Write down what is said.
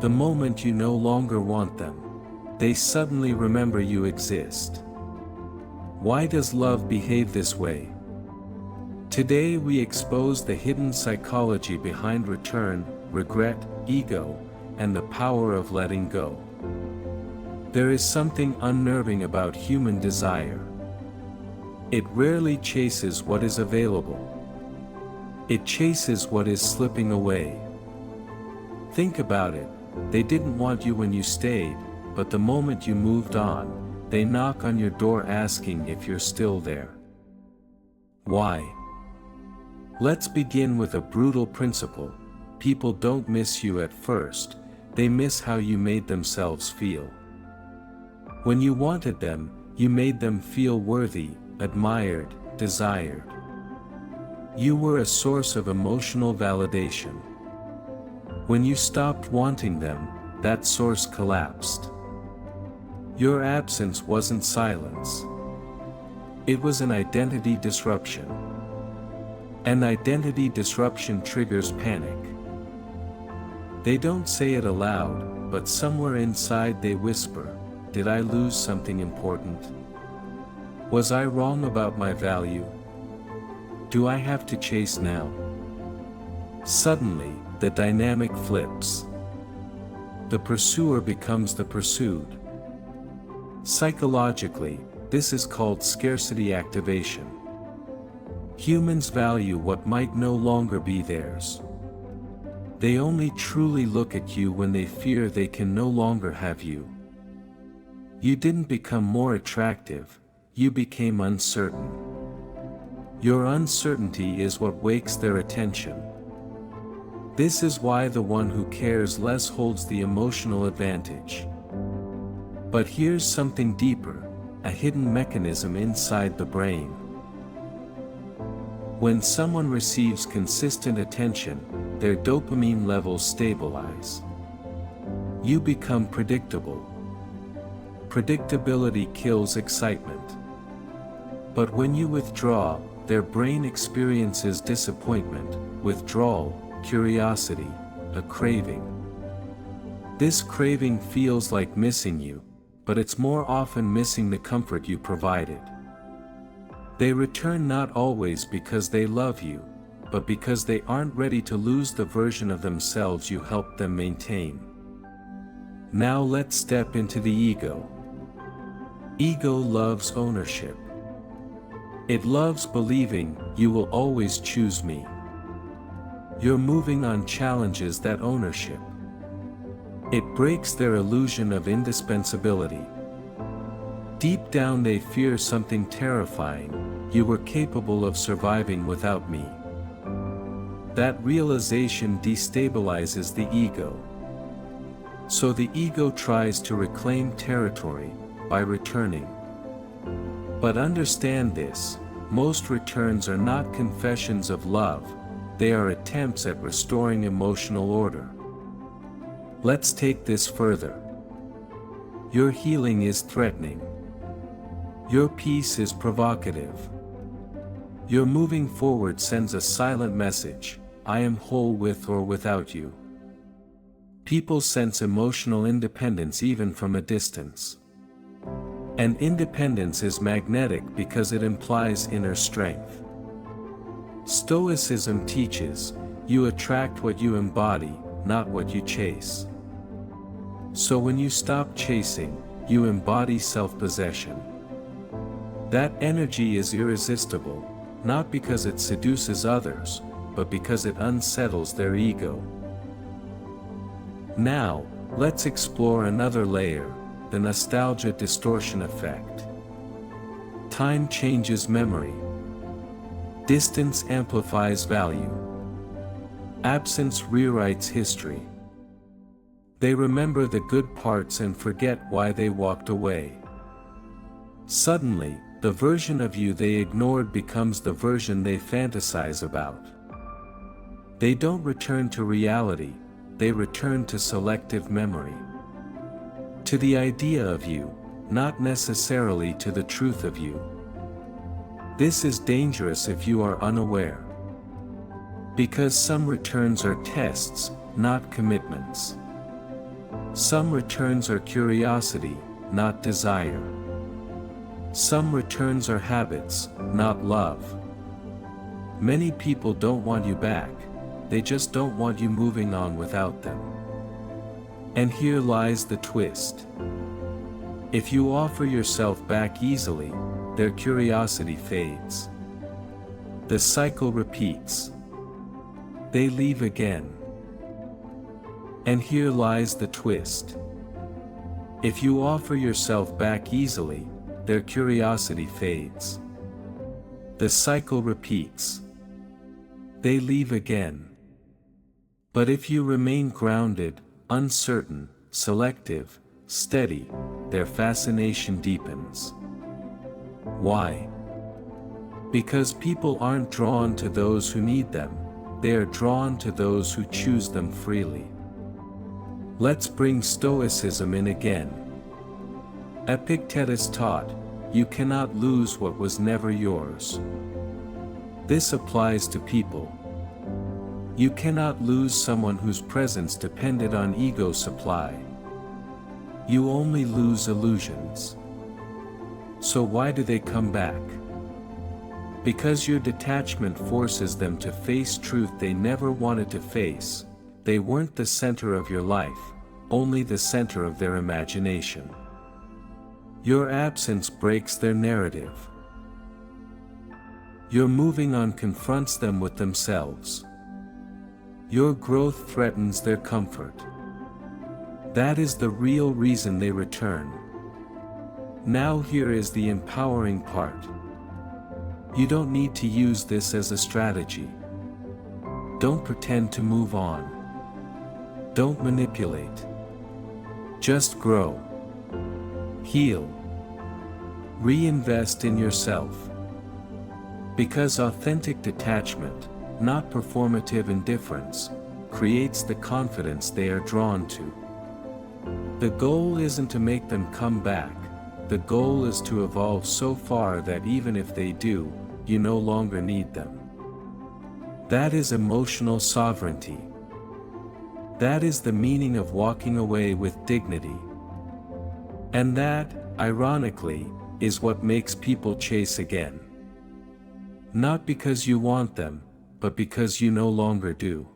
The moment you no longer want them, they suddenly remember you exist. Why does love behave this way? Today we expose the hidden psychology behind return, regret, ego, and the power of letting go. There is something unnerving about human desire. It rarely chases what is available. It chases what is slipping away. Think about it, they didn't want you when you stayed, but the moment you moved on, they knock on your door asking if you're still there. Why? Let's begin with a brutal principle. People don't miss you at first, they miss how you made themselves feel. When you wanted them, you made them feel worthy, admired, desired. You were a source of emotional validation. When you stopped wanting them, that source collapsed. Your absence wasn't silence. It was an identity disruption. An identity disruption triggers panic. They don't say it aloud, but somewhere inside they whisper, "Did I lose something important? Was I wrong about my value? Do I have to chase now?" Suddenly, the dynamic flips. The pursuer becomes the pursued. Psychologically, this is called scarcity activation. Humans value what might no longer be theirs. They only truly look at you when they fear they can no longer have you. You didn't become more attractive, you became uncertain. Your uncertainty is what wakes their attention. This is why the one who cares less holds the emotional advantage. But here's something deeper, a hidden mechanism inside the brain. When someone receives consistent attention, their dopamine levels stabilize. You become predictable. Predictability kills excitement. But when you withdraw, their brain experiences disappointment, withdrawal, curiosity, a craving. This craving feels like missing you, but it's more often missing the comfort you provided. They return not always because they love you, but because they aren't ready to lose the version of themselves you helped them maintain. Now let's step into the ego. Ego loves ownership. It loves believing, "You will always choose me." You're moving on challenges that ownership. It breaks their illusion of indispensability. Deep down they fear something terrifying: you were capable of surviving without me. That realization destabilizes the ego. So the ego tries to reclaim territory by returning. But understand this, most returns are not confessions of love, they are attempts at restoring emotional order. Let's take this further. Your healing is threatening. Your peace is provocative. Your moving forward sends a silent message: I am whole with or without you. People sense emotional independence even from a distance. And independence is magnetic because it implies inner strength. Stoicism teaches, you attract what you embody, not what you chase. So when you stop chasing, you embody self-possession. That energy is irresistible, not because it seduces others, but because it unsettles their ego. Now, let's explore another layer, the nostalgia distortion effect. Time changes memory. Distance amplifies value. Absence rewrites history. They remember the good parts and forget why they walked away. Suddenly, the version of you they ignored becomes the version they fantasize about. They don't return to reality, they return to selective memory. To the idea of you, not necessarily to the truth of you. This is dangerous if you are unaware. Because some returns are tests, not commitments. Some returns are curiosity, not desire. Some returns are habits, not love. Many people don't want you back, they just don't want you moving on without them. And here lies the twist. If you offer yourself back easily, their curiosity fades. The cycle repeats. They leave again. And here lies the twist. If you offer yourself back easily, their curiosity fades. The cycle repeats. They leave again. But if you remain grounded, uncertain, selective, steady, their fascination deepens. Why? Because people aren't drawn to those who need them, they are drawn to those who choose them freely. Let's bring Stoicism in again. Epictetus taught, you cannot lose what was never yours. This applies to people. You cannot lose someone whose presence depended on ego supply. You only lose illusions. So why do they come back? Because your detachment forces them to face truth they never wanted to face. They weren't the center of your life, only the center of their imagination. Your absence breaks their narrative. Your moving on confronts them with themselves. Your growth threatens their comfort. That is the real reason they return. Now here is the empowering part. You don't need to use this as a strategy. Don't pretend to move on. Don't manipulate. Just grow. Heal. Reinvest in yourself. Because authentic detachment, not performative indifference, creates the confidence they are drawn to. The goal isn't to make them come back, the goal is to evolve so far that even if they do, you no longer need them. That is emotional sovereignty. That is the meaning of walking away with dignity. And that, ironically, is what makes people chase again. Not because you want them, but because you no longer do.